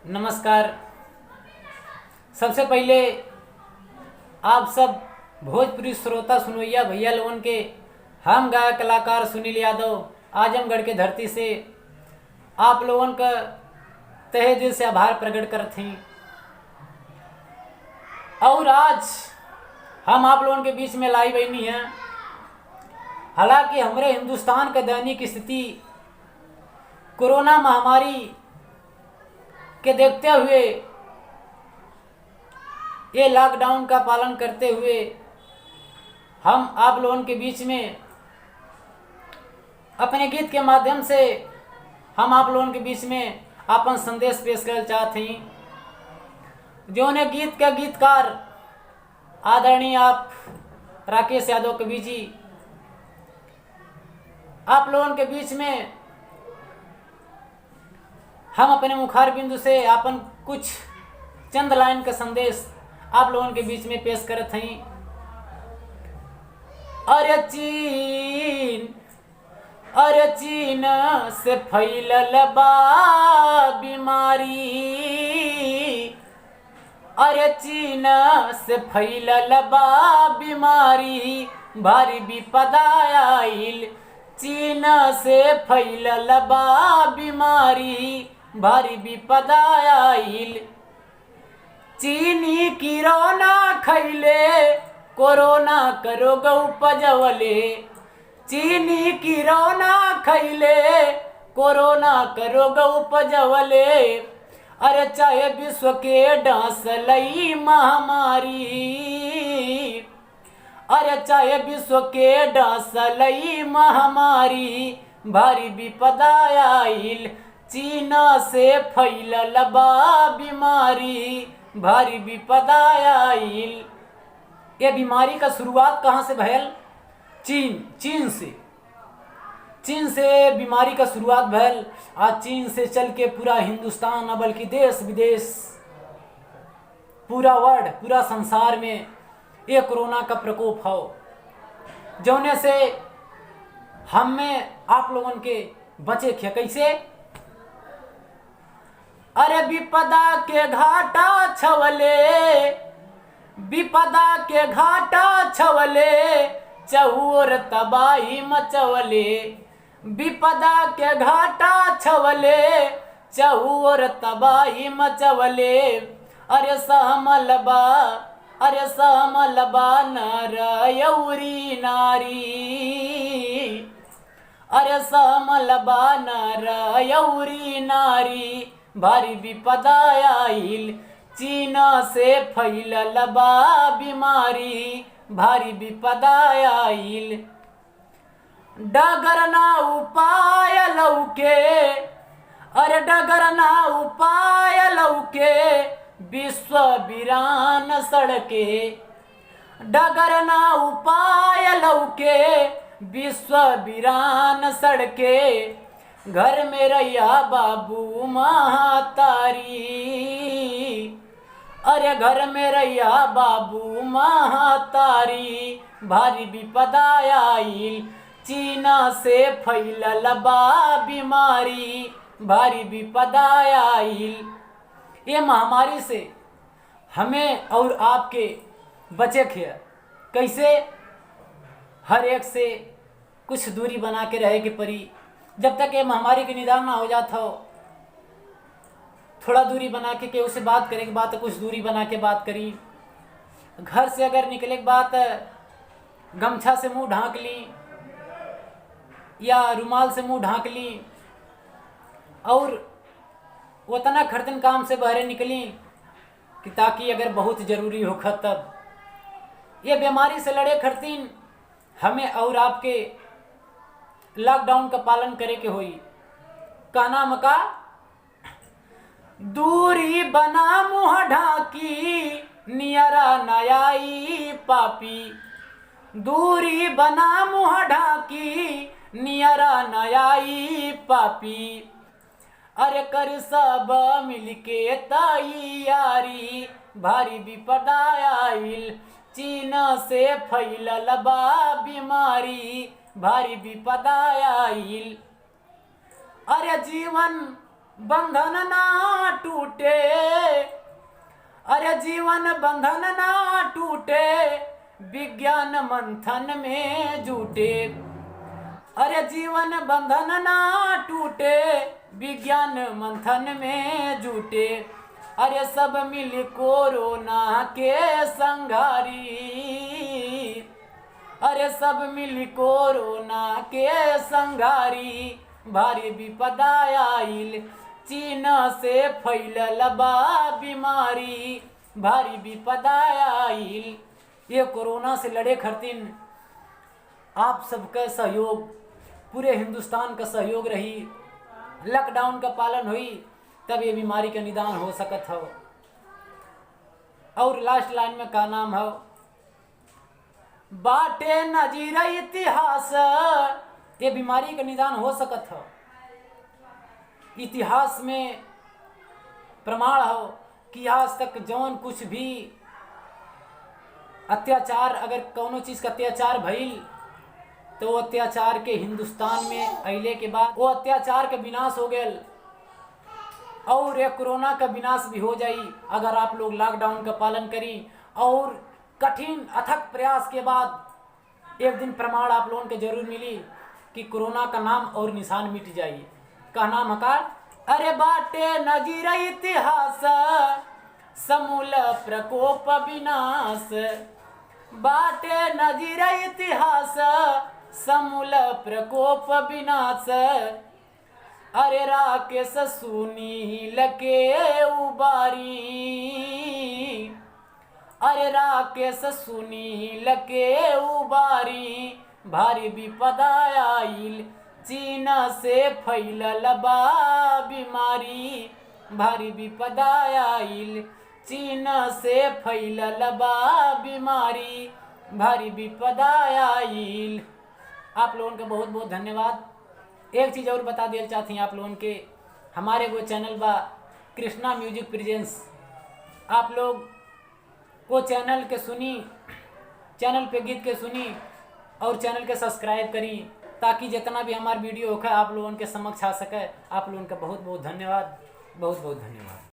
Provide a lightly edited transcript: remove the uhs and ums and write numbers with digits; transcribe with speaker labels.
Speaker 1: नमस्कार। सबसे पहले आप सब भोजपुरी श्रोता सुनोइया भैया लोगन के हम गायक कलाकार सुनील यादव आजमगढ़ के धरती से आप लोगन का तहे दिल से आभार प्रकट करते हैं। और आज हम आप लोगों के बीच में लाई बनी हैं। हालांकि हमारे हिंदुस्तान का दैनिक स्थिति कोरोना महामारी के देखते हुए ये लॉकडाउन का पालन करते हुए हम आप लोगों के बीच में अपने गीत के माध्यम से हम आप लोगों के बीच में अपन संदेश पेश करना चाहते हैं। जो ने गीत का गीतकार आदरणीय आप राकेश यादव कवि जी आप लोगों के बीच में हम अपने मुखार बिंदु से अपन कुछ चंद लाइन का संदेश आप लोगों के बीच में पेश करत हई। अरे चीन से फैलल बा बीमारी, अरे चीन से फैलल बा बीमारी, भारी विपदा आइल। चीन से फैलल बा बीमारी, भारी विपदा आइल। चीनी किरोना खैले कोरोना का रोग उपजवले, चीनी किरोना खैले कोरोना का रोग उपजवले। अरे चाहे विश्व के डांस लई महामारी, अरे चाहे विश्व के डांस लई महामारी, भारी विपदा आइल। चीना से फैलल बा बीमारी, भारी विपदा आइल। ये बीमारी का शुरुआत कहाँ से भयल? चीन से बीमारी का शुरुआत भयल। आज चीन से चल के पूरा हिंदुस्तान न बल्कि देश विदेश पूरा वर्ल्ड पूरा संसार में ये कोरोना का प्रकोप हो, जौने से हमें आप लोगों के बचे खे कैसे? अरे विपदा के घाटा छवले, विपदा के घाटा छवले, चहुर तबाही मचवले। विपदा के घाटा छवले, चहुर तबाही मचवले। अरे सहमलबा, अरे सहमलबा नर यौरी नारी, अरे सहमलबा नर यौरी नारी, भारी विपदा आइल। चीना से फैलल बा बीमारी, भारी विपदा आइल। डगर ना उपाय लौके, अरे डगर ना उपाय लौके, विश्व वीरान सड़के। डगर ना उपाय लौके, विश्व वीरान सड़के। घर में रैया बाबू महातारी, अरे घर में रैया बाबू महातारी, भारी विपदा आइल। चीना से फैलल बा बीमारी, भारी विपदा आइल। ये महामारी से हमें और आपके बचे खे कैसे? हर एक से कुछ दूरी बना के रहे के परी। जब तक ये महामारी के निदान ना हो जाता हो, थोड़ा दूरी बना के केहू से बात करे के बात, कुछ दूरी बना के बात करी। घर से अगर निकले के बात गमछा से मुंह ढांक ली या रुमाल से मुंह ढांक ली, और उतना खर्तन काम से बहरे निकली कि ताकि अगर बहुत ज़रूरी हो तब। ये बीमारी से लड़े खर्तीन हमें और आपके लॉकडाउन का पालन करे के होई। का नाम का दूरी बना मुँह ढाकी, नियरा नयाई पापी। दूरी बना मुँह ढाकी, नियरा नयाई पापी। अरे कर सब मिलके तैयारी, भारी विपदा आइल। चीन से फैलल बा बीमारी, भारी विपदा आइल। अरे जीवन बंधन ना टूटे, अरे जीवन बंधन ना टूटे, विज्ञान मंथन में जुटे। अरे जीवन बंधन ना टूटे, विज्ञान मंथन में जुटे। अरे सब मिल कोरोना के संघारी, अरे सब मिल कोरोना के संघारी। भारी विपदा आइल, चीन से फैलल बा बीमारी। भारी विपदा आइल, ये कोरोना से लड़े खातिर आप सबका सहयोग, पूरे हिंदुस्तान का सहयोग रही। लॉकडाउन का पालन हुई तब ये बीमारी का निदान हो सकत हो। और लास्ट लाइन में का नाम हो, बाटे नजीर इतिहास, ये बीमारी का निदान हो सकत हो। इतिहास में प्रमाण हो कि आज तक जौन कुछ भी अत्याचार, अगर कोनो चीज़ का अत्याचार भइल तो वो अत्याचार के हिंदुस्तान में अइले के बाद वो अत्याचार का विनाश हो गया। और ये कोरोना का विनाश भी हो जाई अगर आप लोग लॉकडाउन का पालन करी। और कठिन अथक प्रयास के बाद एक दिन प्रमाण आप लोगों के जरूर मिली कि कोरोना का नाम और निशान मिट जाई। का नाम हका, अरे बाटे नजीर इतिहास, समूल प्रकोप विनाश। बाटे नजीर इतिहास, समूल प्रकोप विनाश। अरे राकेश सुनील के उबारी, अरे राकेश सुनील के उबारी। भारी विपदा आइल, चीन से फैलल बा बीमारी। भारी विपदा आइल, चीन से फैलल बा बीमारी। भारी विपदा आइल। आप लोगों का बहुत बहुत धन्यवाद। एक चीज़ और बता देना चाहती हैं आप लोगों के, हमारे वो चैनल बा कृष्णा म्यूजिक प्रेजेंस। आप लोग वो चैनल के सुनी, चैनल पे गीत के सुनी और चैनल के सब्सक्राइब करी ताकि जितना भी हमारा वीडियो होगा आप लोगों के समक्ष आ सके। आप लोगों का बहुत बहुत धन्यवाद, बहुत बहुत धन्यवाद।